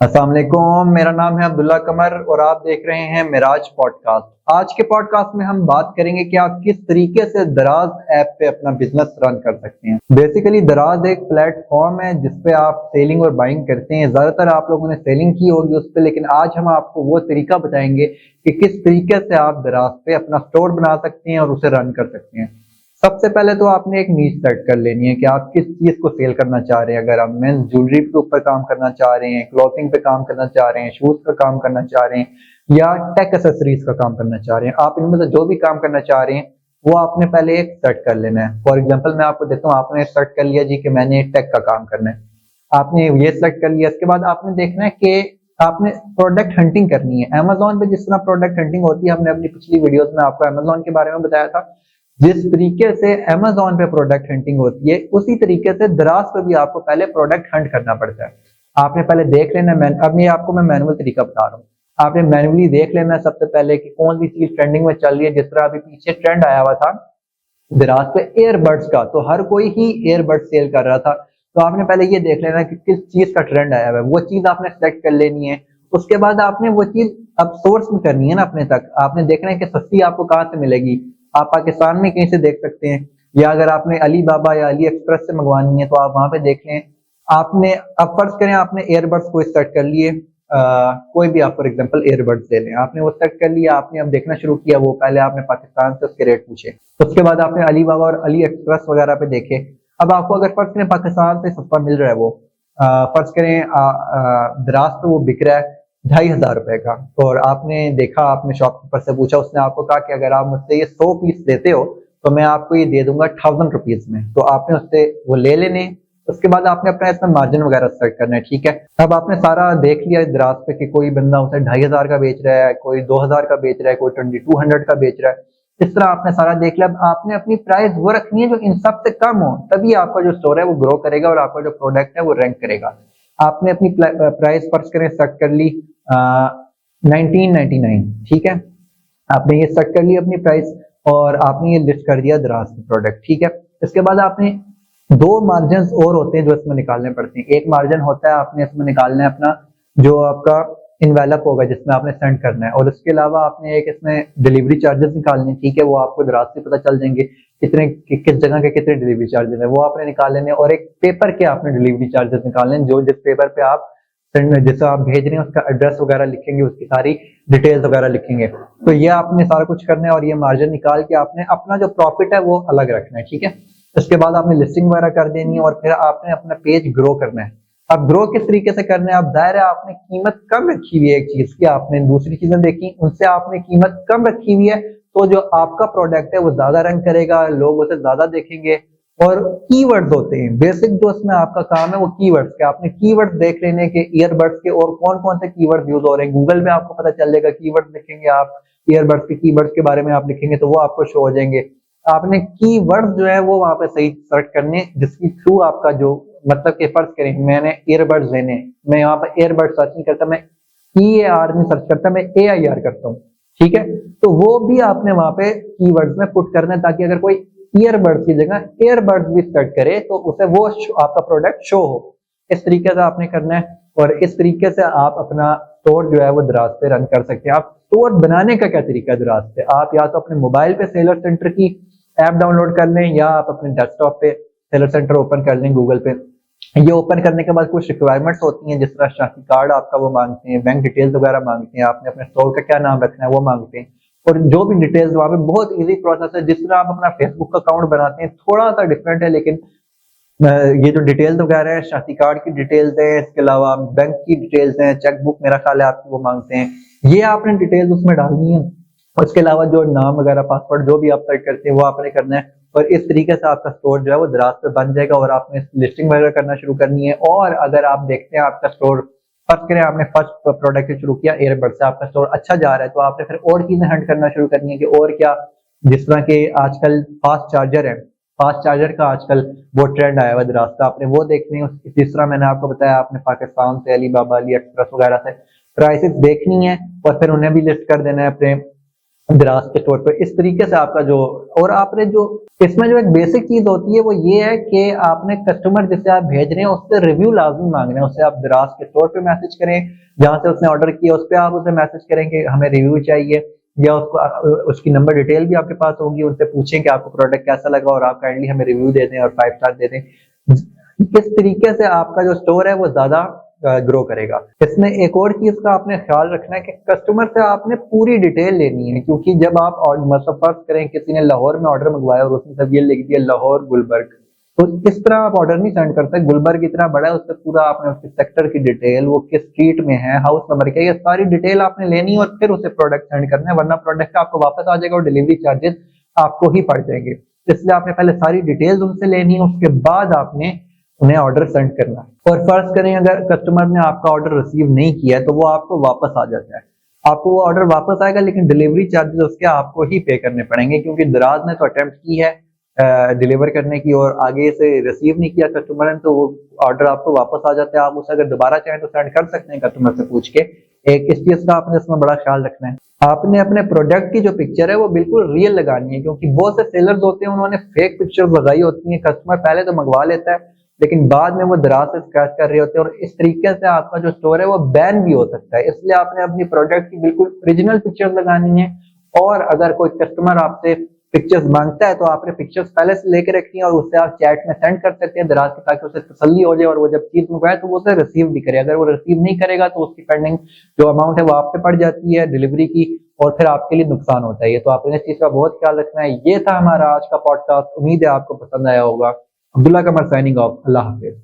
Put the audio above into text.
अस्सलाम वालेकुम, मेरा नाम है अब्दुल्ला कमर और आप देख रहे हैं मिराज पॉडकास्ट। आज के पॉडकास्ट में हम बात करेंगे कि आप किस तरीके से दराज ऐप पे अपना बिजनेस रन कर सकते हैं। बेसिकली दराज एक प्लेटफॉर्म है जिसपे आप सेलिंग और बाइंग करते हैं। ज्यादातर आप लोगों ने सेलिंग की होगी उस पर, लेकिन आज हम आपको वो तरीका बताएंगे कि किस तरीके से आप दराज पे अपना स्टोर बना सकते हैं और उसे रन कर सकते हैं। सबसे पहले तो आपने एक नीश सेट कर लेनी है कि आप किस चीज को सेल करना चाह रहे हैं। अगर आप मेंस ज्वेलरी के ऊपर काम करना चाह रहे हैं, क्लॉथिंग पे काम करना चाह रहे हैं, शूज का काम करना चाह रहे हैं या टेक एसेसरीज का काम करना चाह रहे हैं, आप इनमें से जो भी काम करना चाह रहे हैं वो आपने पहले एक सेट कर लेना है। फॉर एग्जाम्पल मैं आपको देता हूँ, आपने सेट कर लिया जी कि मैंने टेक का काम करना है, आपने ये सेलेक्ट कर लिया। इसके बाद आपने देखना है कि आपने प्रोडक्ट हंटिंग करनी है। अमेजोन पे जिस तरह प्रोडक्ट हंटिंग होती है, हमने अपनी पिछली वीडियोस में आपको अमेजोन के बारे में बताया था, जिस तरीके से अमेजोन पे प्रोडक्ट हंटिंग होती है उसी तरीके से दराज पे भी आपको पहले प्रोडक्ट हंट करना पड़ता है। आपने पहले देख लेना, अब ये आपको मैं मैनुअल तरीका बता रहा हूँ। आपने मैनुअली देख लेना सबसे पहले कि कौन सी चीज ट्रेंडिंग में चल रही है। जिस तरह अभी पीछे ट्रेंड आया हुआ था दराज पे एयरबड्स का, तो हर कोई ही एयरबड्स सेल कर रहा था। तो आपने पहले ये देख लेना कि किस चीज का ट्रेंड आया हुआ है, वो चीज आपने सेलेक्ट कर लेनी है। उसके बाद आपने वो चीज अब सोर्स में करनी है ना अपने तक। आपने देखना है कि सस्ती आपको कहाँ से मिलेगी। आप पाकिस्तान में कहीं से देख सकते हैं, या अगर आपने अली बाबा या अली एक्सप्रेस से मंगवानी है तो आप वहां पे देख लें। आपने अब फर्ज करें आपने एयरबड्स को सेट कर लिए, कोई भी आप फॉर एग्जांपल एयरबड्स ले लें, आपने वो सेट कर लिया, आपने अब देखना शुरू किया। वो पहले आपने पाकिस्तान से उसके रेट पूछे, उसके बाद आपने अली बाबा और अली एक्सप्रेस वगैरह पे देखे। अब आपको अगर फर्ज करें पाकिस्तान से सस्ता मिल रहा है वो, फर्ज करें दराज पे वो बिक रहा है 2,500 रुपए का, और आपने देखा, आपने शॉपकीपर से पूछा, उसने आपको कहा कि अगर आप मुझसे ये 100 पीस देते हो तो मैं आपको ये दे दूंगा 1000 रुपीज में। तो आपने उससे वो ले लेने। उसके बाद आपने अपना इसमें मार्जिन वगैरह सेट करना है, ठीक है। अब आपने सारा देख लिया दराज पे कि कोई बंदा उसे 2,500 का बेच रहा है, कोई 2,000 का बेच रहा है, कोई 2200 का बेच रहा है। इस तरह आपने सारा देख लिया। अब आपने अपनी प्राइस वो रखनी है जो इन सब से कम हो, तभी आपका जो स्टोर है वो ग्रो करेगा और आपका जो प्रोडक्ट है वो रैंक करेगा। आपने अपनी प्राइस फर्स्ट करें सेट कर ली 1999, ठीक है। आपने ये सेट कर ली अपनी प्राइस और आपने ये लिस्ट कर दिया दराज का प्रोडक्ट, ठीक है। इसके बाद आपने दो मार्जिन और होते हैं जो इसमें निकालने पड़ते हैं। एक मार्जिन होता है आपने इसमें निकालना है अपना जो आपका इनवेलप होगा जिसमें आपने सेंड करना है, और उसके अलावा आपने एक इसमें डिलीवरी चार्जेस निकालने हैं, ठीक है। वो आपको दराज से पता चल जाएंगे किस जगह के कितने डिलीवरी चार्जेस है, वो आपने निकाल लेने। और एक पेपर के आपने डिलीवरी चार्जेस निकालने, जो जिस पेपर पे आप जिसे आप भेज रहे हैं उसका एड्रेस वगैरह लिखेंगे, उसकी सारी डिटेल्स वगैरह लिखेंगे। तो ये आपने सारा कुछ करना है और ये मार्जिन निकाल के आपने अपना जो प्रॉफिट है वो अलग रखना है, ठीक है। इसके बाद आपने लिस्टिंग वगैरह कर देनी है और फिर आपने अपना पेज ग्रो करना है। अब ग्रो किस तरीके से करना है, अब जाहिर है आपने कीमत कम रखी हुई है एक चीज की, आपने दूसरी चीजें देखी उनसे आपने कीमत कम रखी हुई है, तो जो आपका प्रोडक्ट है वो ज्यादा रंग करेगा, लोग उसे ज्यादा देखेंगे। और कीवर्ड्स होते हैं बेसिक जो इसमें आपका काम है वो कीवर्ड्स के, आपने कीवर्ड्स देख लेने के ईयरबड्स के और कौन कौन से कीवर्ड्स यूज हो रहे हैं। गूगल में आपको पता चल जाएगा, कीवर्ड्स लिखेंगे आप ईयरबड्स के, कीवर्ड्स के बारे में आप लिखेंगे तो वो आपको शो हो जाएंगे। आपने कीवर्ड्स जो है वो वहां पे सही सर्च करने, जिसकी थ्रू आपका जो मतलब कि फर्ज करें मैंने ईयरबड्स लेने, मैं यहाँ पर ईयरबड सर्च नहीं करता, मैं EAR में सर्च करता, मैं AIR करता हूँ, ठीक है। तो वो भी आपने वहां पे कीवर्ड्स में पुट करना है ताकि अगर कोई ईयरबड्स की जगह एयरबड्स भी सर्च करे तो उसे वो आपका प्रोडक्ट शो हो। इस तरीके से आपने करना है और इस तरीके से आप अपना स्टोर जो है वो दराज पे रन कर सकते हैं। आप स्टोर बनाने का क्या तरीका है दराज पे, आप या तो अपने मोबाइल पे सेलर सेंटर की ऐप डाउनलोड कर लें या आप अपने डेस्कटॉप पे सेलर सेंटर ओपन कर लें गूगल पे। ये ओपन करने के बाद कुछ रिक्वायरमेंट्स होती हैं, जिस तरह शाखी कार्ड आपका वो मांगते हैं, बैंक डिटेल्स वगैरह मांगते हैं, आपने अपने स्टोर का क्या नाम रखना है वो मांगते हैं, और जो भी डिटेल्स वहां पे बहुत इजी प्रोसेस है। जिस तरह आप अपना फेसबुक अकाउंट बनाते हैं थोड़ा सा डिफरेंट है, लेकिन ये जो डिटेल्स वगैरह है शादी कार्ड की डिटेल्स है, इसके अलावा बैंक की डिटेल्स है, चेकबुक मेरा ख्याल है आपकी वो मांगते हैं, ये आपने डिटेल्स उसमें डालनी है। उसके अलावा जो नाम वगैरह पासवर्ड जो भी आप सेट करते हैं वो आपने करना है, और इस तरीके से आपका स्टोर जो है वो दराज पे बन जाएगा और आपने लिस्टिंग वगैरह करना शुरू करनी है। और अगर आप देखते हैं आपका स्टोर फर्स्ट करें, आपने फर्स्ट प्रोडक्ट से शुरू किया एयरबड से, आपका स्टोर अच्छा जा रहा है तो आपने फिर और चीजें हंट करना शुरू करनी है कि और क्या, जिस तरह के आजकल फास्ट चार्जर है, फास्ट चार्जर का आजकल वो ट्रेंड आया हुआ है रास्ता, आपने वो देखनी है। जिस तरह मैंने आपको बताया आपने पाकिस्तान से अली बाबा अली एक्सप्रेस वगैरह से प्राइसेस देखनी है और फिर उन्हें भी लिस्ट कर देना है अपने दराज के स्टोर पे। इस तरीके से आपका जो, और आपने जो इसमें जो एक बेसिक चीज होती है वो ये है कि आपने कस्टमर जिसे आप भेज रहे हैं उससे रिव्यू लाजमी मांगना है। उससे आप दराज के स्टोर पे मैसेज करें, जहां से उसने ऑर्डर किया उस पर आप उसे मैसेज करें कि हमें रिव्यू चाहिए, या उसको उसकी नंबर डिटेल भी आपके पास होगी, उनसे पूछें कि आपको प्रोडक्ट कैसा लगा और आप काइंडली हमें रिव्यू दे दें और 5 स्टार दे दें। इस तरीके से आपका जो स्टोर है वो ज्यादा ग्रो करेगा। इसमें एक और चीज का आपने ख्याल रखना है कि कस्टमर से आपने पूरी डिटेल लेनी है, क्योंकि जब आप मतलब फर्ज करें किसी ने लाहौर में ऑर्डर मंगवाया और उसने सब ये लिख दिया लाहौर गुलबर्ग, तो इस तरह आप ऑर्डर नहीं सेंड कर सकते। गुलबर्ग इतना बड़ा है, उससे पूरा आपने उसके सेक्टर की डिटेल, वो किस स्ट्रीट में है, हाउस नंबर क्या, ये सारी डिटेल आपने लेनी और फिर उसे प्रोडक्ट सेंड करना है, वरना प्रोडक्ट आपको वापस आ जाएगा और डिलीवरी चार्जेस आपको ही पड़ जाएंगे। इसलिए आपने पहले सारी डिटेल्स उनसे लेनी है, उसके बाद आपने उन्हें ऑर्डर सेंड करना है। और फर्ज करें अगर कस्टमर ने आपका ऑर्डर रिसीव नहीं किया है तो वो आपको वापस आ जाता है, आपको वो ऑर्डर वापस आएगा, लेकिन डिलीवरी चार्जेस उसके आपको ही पे करने पड़ेंगे, क्योंकि दराज ने तो अटेम्प्ट की है डिलीवर करने की और आगे से रिसीव नहीं किया कस्टमर ने, तो वो ऑर्डर आपको वापस आ जाता है। आप उसे अगर दोबारा चाहें तो सेंड कर सकते हैं कस्टमर से पूछ के। एक इस चीज का आपने इसमें बड़ा ख्याल रखना है। आपने अपने प्रोडक्ट की जो पिक्चर है वो बिल्कुल रियल लगानी है, क्योंकि बहुत से सेलर्स होते हैं उन्होंने फेक पिक्चर लगाई होती है। कस्टमर पहले तो मंगवा लेता है लेकिन बाद में वो दराज से स्क्रैच कर रहे होते हैं, और इस तरीके से आपका जो स्टोर है वो बैन भी हो सकता है। इसलिए आपने अपनी प्रोडक्ट की बिल्कुल ओरिजिनल पिक्चर लगानी है। और अगर कोई कस्टमर आपसे पिक्चर्स मांगता है तो आपने पिक्चर्स पहले से लेकर रखनी है और उससे आप चैट में सेंड कर सकते हैं दराज के, ताकि उसे तसल्ली हो जाए और वो जब चीज मंगवाए तो वो उसे रिसीव भी करे। अगर वो रिसीव नहीं करेगा तो उसकी पेंडिंग जो अमाउंट है वो आप पे पड़ जाती है डिलीवरी की, और फिर आपके लिए नुकसान होता है। ये तो आपने इस चीज का बहुत ख्याल रखना है। ये था हमारा आज का पॉडकास्ट, उम्मीद है आपको पसंद आया होगा। अब्दुल्ला कमर साइनिंग ऑफ। अल्लाह हाफिज।